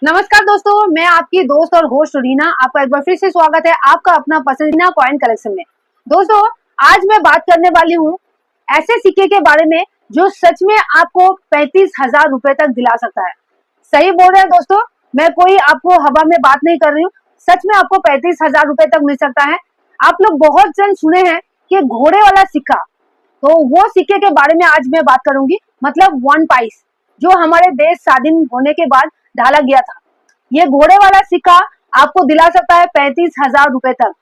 नमस्कार दोस्तों, मैं आपकी दोस्त और होस्ट रीना। आपका एक बार फिर से स्वागत है आपका अपना पसंदीदा कॉइन कलेक्शन में। दोस्तों, आज मैं बात करने वाली हूँ ऐसे सिक्के के बारे में जो सच में आपको 35,000 रुपए तक दिला सकता है। सही बोल रहे हैं दोस्तों, मैं कोई आपको हवा में बात नहीं कर रही हूँ। सच में आपको 35,000 रुपए तक मिल सकता है। आप लोग बहुत जन सुने हैं कि घोड़े वाला सिक्का, तो वो सिक्के के बारे में आज मैं बात करूंगी। मतलब 1 पाइस, जो हमारे देश स्वाधीन होने के बाद ढाला गया था। ये घोड़े वाला सिक्का आपको दिला सकता है 35,000 रुपए तक।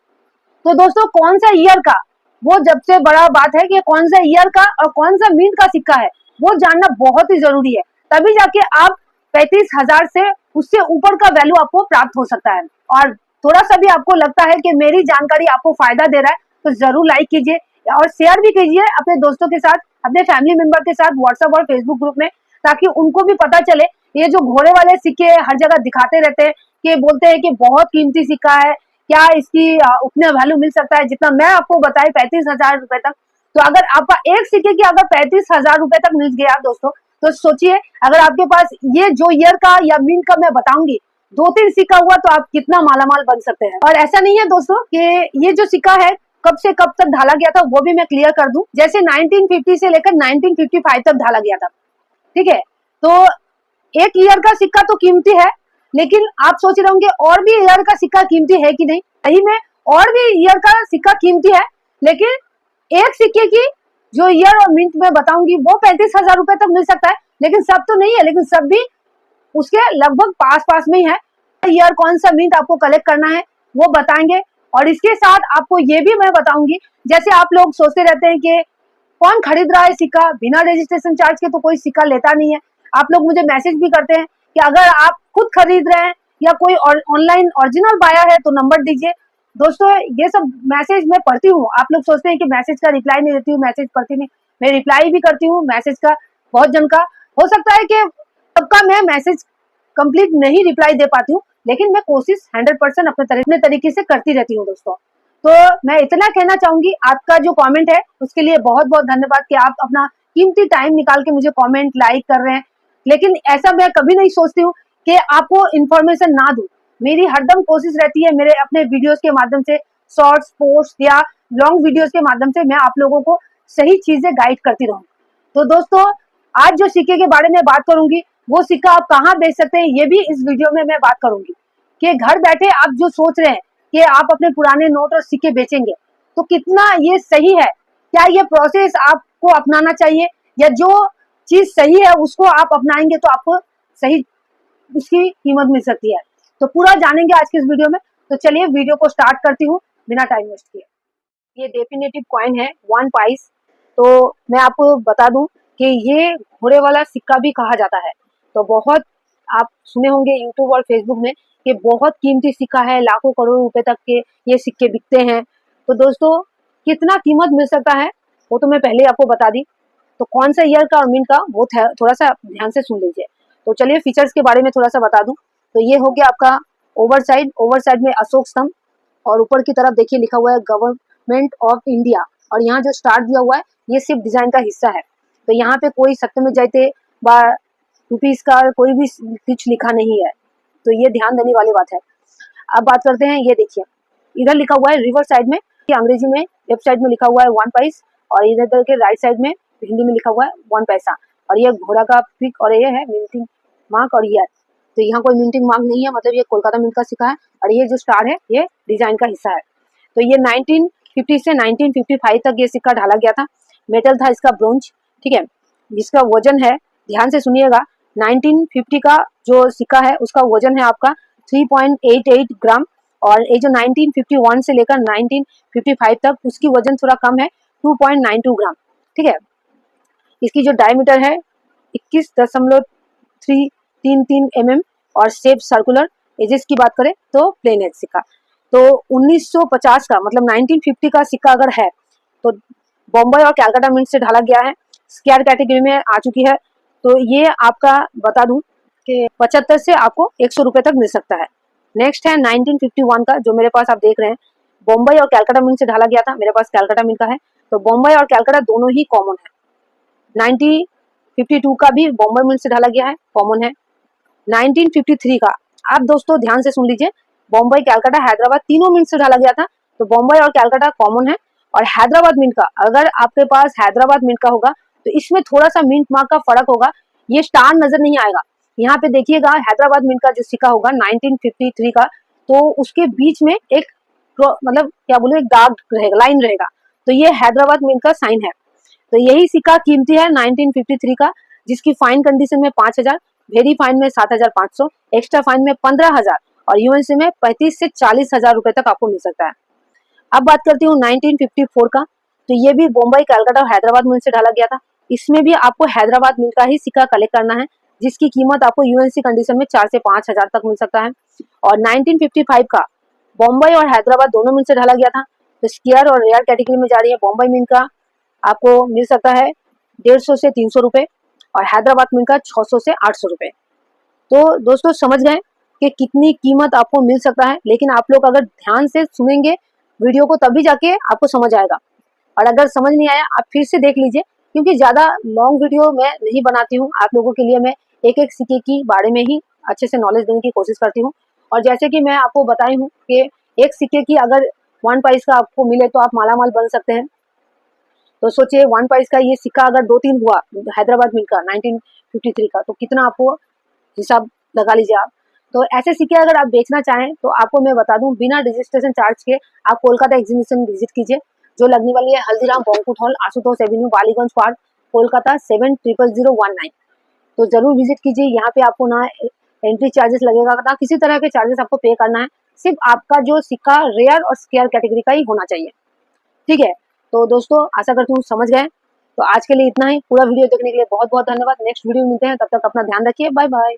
तो दोस्तों, कौन सा ईयर का, वो जब से बड़ा बात है कि कौन सा ईयर का और कौन सा मिंट का सिक्का है, वो जानना बहुत ही जरूरी है। तभी जाके आप 35,000 से उससे ऊपर का वैल्यू आपको प्राप्त हो सकता है। और थोड़ा सा भी आपको लगता है कि मेरी जानकारी आपको फायदा दे रहा है, तो जरूर लाइक कीजिए और शेयर भी कीजिए अपने दोस्तों के साथ, अपने फैमिली मेंबर के साथ व्हाट्सएप और फेसबुक ग्रुप में, ताकि उनको भी पता चले। ये जो घोड़े वाले सिक्के हर जगह दिखाते रहते हैं कि बोलते हैं कि बहुत कीमती सिक्का है, क्या इसकी उतने वैल्यू मिल सकता है जितना मैं आपको बताई 35,000 रुपए तक। तो अगर आपका एक सिक्के की अगर 35,000 रुपए तक मिल गया दोस्तों, तो सोचिए अगर आपके पास ये जो ईयर का या मिंट का मैं बताऊंगी 2-3 सिक्का हुआ, तो आप कितना मालामाल बन सकते हैं। और ऐसा नहीं है दोस्तों कि ये जो सिक्का है कब से कब तक ढाला गया था, वो भी मैं क्लियर कर दूं। जैसे 1950 से लेकर 1955 तक ढाला गया था, ठीक है। तो एक ईयर का सिक्का तो कीमती है, लेकिन आप सोच रहे होंगे और भी ईयर का सिक्का कीमती है कि नहीं। सही में और भी ईयर का सिक्का कीमती है, लेकिन एक सिक्के की जो ईयर और मिंट में बताऊंगी वो 35,000 रुपए तक मिल सकता है। लेकिन सब तो नहीं है, लेकिन सब भी उसके लगभग पास पास में ही है। ईयर कौन सा मिंट आपको कलेक्ट करना है वो बताएंगे। और इसके साथ आपको ये भी मैं बताऊंगी, जैसे आप लोग सोचते रहते हैं कि कौन खरीद रहा है सिक्का, बिना रजिस्ट्रेशन चार्ज के तो कोई सिक्का लेता नहीं है। आप लोग मुझे मैसेज भी करते हैं कि अगर आप खुद खरीद रहे हैं या कोई ऑनलाइन ओरिजिनल बायर है तो नंबर दीजिए। दोस्तों, ये सब मैसेज मैं पढ़ती हूँ। आप लोग सोचते हैं कि मैसेज का रिप्लाई नहीं देती हूँ, मैसेज पढ़ती नहीं, मैं रिप्लाई भी करती हूँ मैसेज का। बहुत जन का हो सकता है कि सबका मैं मैसेज कंप्लीट नहीं रिप्लाई दे पाती हूँ, लेकिन मैं कोशिश 100% अपने तरीके से करती रहती हूँ दोस्तों। तो मैं इतना कहना चाहूंगी, आपका जो कमेंट है उसके लिए बहुत बहुत धन्यवाद कि आप अपना कीमती टाइम निकाल के मुझे कमेंट लाइक कर रहे हैं। लेकिन ऐसा मैं कभी नहीं सोचती हूँ कि आपको इन्फॉर्मेशन ना दूं। मेरी हरदम कोशिश रहती है मेरे अपने वीडियोस के माध्यम से, शॉर्ट्स पोस्ट या लॉन्ग वीडियोस के माध्यम से मैं आप लोगों को सही चीजें गाइड करती रहूं। तो दोस्तों, आज जो सिक्के के बारे में बात करूंगी, वो सिक्का आप कहाँ बेच सकते हैं ये भी इस वीडियो में मैं बात करूंगी। कि घर बैठे आप जो सोच रहे हैं कि आप अपने पुराने नोट और सिक्के बेचेंगे, तो कितना ये सही है, क्या ये प्रोसेस आपको अपनाना चाहिए, या जो चीज सही है उसको आप अपनाएंगे तो आपको सही उसकी कीमत मिल सकती है। तो पूरा जानेंगे आज के इस वीडियो में। तो चलिए वीडियो को स्टार्ट करती हूँ बिना टाइम वेस्ट किए। ये डेफिनेटिव कॉइन है 1 पाइस। तो मैं आपको बता दूं कि ये घोड़े वाला सिक्का भी कहा जाता है। तो बहुत आप सुने होंगे यूट्यूब और फेसबुक में कि बहुत कीमती सिक्का है, लाखों करोड़ों रुपए तक के ये सिक्के बिकते हैं। तो दोस्तों, कितना कीमत मिल सकता है वो तो मैं पहले आपको बता दी। तो कौन सा ईयर का और मिंट का वो थोड़ा सा ध्यान से सुन लीजिए। तो चलिए फीचर्स के बारे में थोड़ा सा बता दूं। तो ये हो गया आपका ओवर साइड में अशोक स्तंभ, और ऊपर की तरफ देखिए लिखा हुआ है गवर्नमेंट ऑफ इंडिया। और यहाँ जो स्टार दिया हुआ है ये सिर्फ डिजाइन का हिस्सा है। तो यहाँ पे कोई सत्य में जयते बा रुपीज का कोई भी कुछ लिखा नहीं है, तो ये ध्यान देने वाली बात है। अब बात करते हैं, ये देखिए इधर लिखा हुआ है रिवर साइड में, अंग्रेजी में लेफ्ट साइड में लिखा हुआ है 1 पाइस, और इधर के राइट साइड में हिंदी में लिखा हुआ है 1 पैसा। और ये घोड़ा का पिक और ये है मिंटिंग मार्क और ईयर। तो यहाँ कोई मिंटिंग मार्क नहीं है, मतलब ये कोलकाता मिंट का सिक्का है। और ये जो स्टार है ये डिजाइन का हिस्सा है। तो ये 1950 से 1955 तक ये सिक्का ढाला गया था। मेटल था इसका ब्रोंज, ठीक है। जिसका वजन है, ध्यान से सुनिएगा, 1950 का जो सिक्का है उसका वजन है आपका 3.88 ग्राम। और ये जो 1951 से लेकर 1955 तक उसकी वजन थोड़ा कम है, 2.92 ग्राम, ठीक है। इसकी जो डायमीटर है 21.333 mm, और शेप सर्कुलर। एजेस की बात करें तो प्लेन एज सिक्का। तो 1950 का मतलब 1950 का सिक्का अगर है तो बॉम्बे और कैलकाटा मिंट से ढाला गया है, स्क्वायर कैटेगरी में आ चुकी है। तो ये आपका बता दूं कि 75 से आपको 100 रुपए तक मिल सकता है। नेक्स्ट है 1951 का, जो मेरे पास आप देख रहे हैं, बॉम्बे और कैलकाटा मिंट से ढाला गया था। मेरे पास कैलकाटा मिंट का है। तो बॉम्बे और कैलकाटा दोनों ही कॉमन है। 1952 का भी बॉम्बे मिंट से ढाला गया है, कॉमन है। 1953 का आप दोस्तों ध्यान से सुन लीजिए, बॉम्बे, कैलकाटा, हैदराबाद तीनों मिंट से ढाला गया था, तो बॉम्बे और कैलकाटा कॉमन है। और हैदराबाद मिंट का, अगर आपके पास हैदराबाद मिंट का होगा तो इसमें थोड़ा सा मिंट मार्क का फर्क होगा, ये स्टार नजर नहीं आएगा। यहाँ पे देखिएगा हैदराबाद मिंट का जो सिक्का होगा 1953 का, तो उसके बीच में एक मतलब क्या बोले, एक दाग रहेगा, लाइन रहेगा, तो ये हैदराबाद मिंट का साइन है। तो यही सिक्का कीमती है 1953 का, जिसकी फाइन कंडीशन में 5,000, वेरी फाइन में 7,500, एक्स्ट्रा फाइन में 15,000 और यूएनसी में 35 से 40,000 रुपए तक आपको मिल सकता है। अब बात करती हूँ 1954 का, तो ये भी बॉम्बे, कैलकाटा और हैदराबाद मिंट से डाला गया था। इसमें भी आपको हैदराबाद मिंट का ही सिक्का कलेक्ट करना है, जिसकी कीमत आपको यूएनसी कंडीशन में 4 से 5,000 तक मिल सकता है। और 1955 का बॉम्बे और हैदराबाद दोनों मिंट से डाला गया था, तो स्केयर और रेयर कैटेगरी में जा रही है। बॉम्बे मिंट का आपको मिल सकता है 150 से 300 रुपए और हैदराबाद मिंट का 600 से 800 रुपए। तो दोस्तों समझ गए कि कितनी कीमत आपको मिल सकता है, लेकिन आप लोग अगर ध्यान से सुनेंगे वीडियो को तभी जाके आपको समझ आएगा, और अगर समझ नहीं आया आप फिर से देख लीजिए, क्योंकि ज्यादा लॉन्ग वीडियो मैं नहीं बनाती हूँ। आप लोगों के लिए मैं एक एक सिक्के की बारे में ही अच्छे से नॉलेज देने की कोशिश करती हूँ। और जैसे कि मैं आपको बताई हूँ कि एक सिक्के की अगर 1 पैसे का आपको मिले तो आप मालामाल बन सकते हैं। तो सोचिए 1 पैसे का ये सिक्का अगर 2-3 हुआ हैदराबाद मिंट का 1953 का, तो कितना आपको हिसाब लगा लीजिए आप। तो ऐसे सिक्के अगर आप बेचना चाहें तो आपको मैं बता दूं, बिना रजिस्ट्रेशन चार्ज के आप कोलकाता एग्जीबिशन विजिट कीजिए, जो लगने वाली है Haldiram banquet hall, Ashutosh Avenue, Ballygunge park, Kolkata 700019। तो जरूर विजिट कीजिए। यहाँ पे आपको ना एंट्री चार्जेस लगेगा, ना किसी तरह के चार्जेस आपको पे करना है, सिर्फ आपका जो सिक्का रेयर और स्केयर कैटेगरी का ही होना चाहिए। ठीक है, तो दोस्तों आशा करती हूँ समझ गए। तो आज के लिए इतना ही। पूरा वीडियो देखने के लिए बहुत बहुत धन्यवाद। नेक्स्ट वीडियो में मिलते हैं, तब तक अपना ध्यान रखिए। Bye bye.